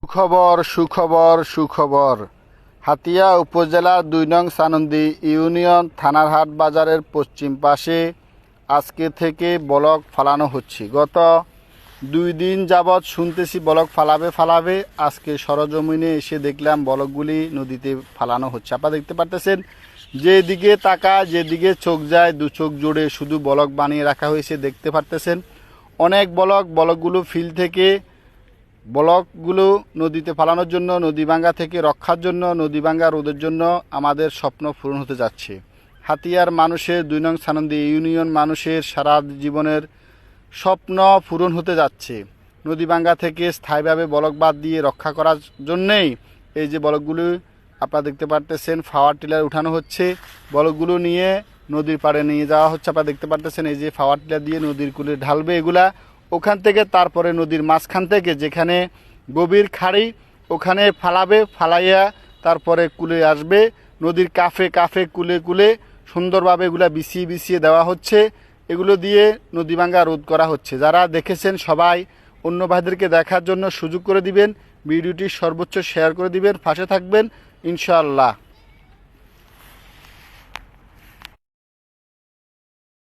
সুখবর সুখবর সুখবর। হাতিয়া উপজেলার ২ নং সানন্দী ইউনিয়ন থানার হাট বাজারের পশ্চিম পাশে আজকে থেকে ব্লক ফালানো হচ্ছে। গত ২ দিন যাবৎ শুনতেছি ব্লক ফালাবে। আজকে সরজমিনে এসে দেখলাম ব্লকগুলি নদীতে ফালানো হচ্ছে। আপনারা দেখতে পারতেছেন, যেদিকে তাকায় যেদিকে চোখ যায় দু চোখ জুড়ে শুধু ব্লক বানিয়ে রাখা হয়েছে। দেখতে পারতেছেন অনেক ব্লকগুলো ফিল্ড থেকে ব্লকগুলো নদীতে ফালানোর জন্য, নদী ভাঙ্গা থেকে রক্ষার জন্য, নদী ভাঙ্গা রোধের জন্য আমাদের স্বপ্ন পূরণ হতে যাচ্ছে। হাতিয়ার মানুষের ২ নং সানন্দী ইউনিয়ন মানুষের সারা জীবনের স্বপ্ন পূরণ হতে যাচ্ছে। নদী ভাঙ্গা থেকে স্থায়ীভাবে ব্লক বাদ দিয়ে রক্ষা করার জন্যেই এই যে ব্লকগুলো আপনারা দেখতে পারতেছেন, পাওয়ার টিলার উঠানো হচ্ছে। ব্লকগুলো নিয়ে নদীর পাড়ে নিয়ে যাওয়া হচ্ছে। আপনারা দেখতে পারতেছেন এই যে পাওয়ার টিলার দিয়ে নদীর কূলে ঢালবে এগুলা। ওখান থেকে তারপরে নদীর মাঝখান থেকে যেখানে গভীর খাড়ি ওখানে ফালাইয়া তারপরে কুলে আসবে। নদীর কাফে কুলে সুন্দরভাবে এগুলা বিছিয়ে দেওয়া হচ্ছে। এগুলো দিয়ে নদী ভাঙ্গা রোধ করা হচ্ছে। যারা দেখেছেন সবাই অন্য ভাইদেরকে দেখার জন্য সুযোগ করে দিবেন, ভিডিওটি সর্বোচ্চ শেয়ার করে দিবেন, পাশে থাকবেন ইনশাআল্লাহ।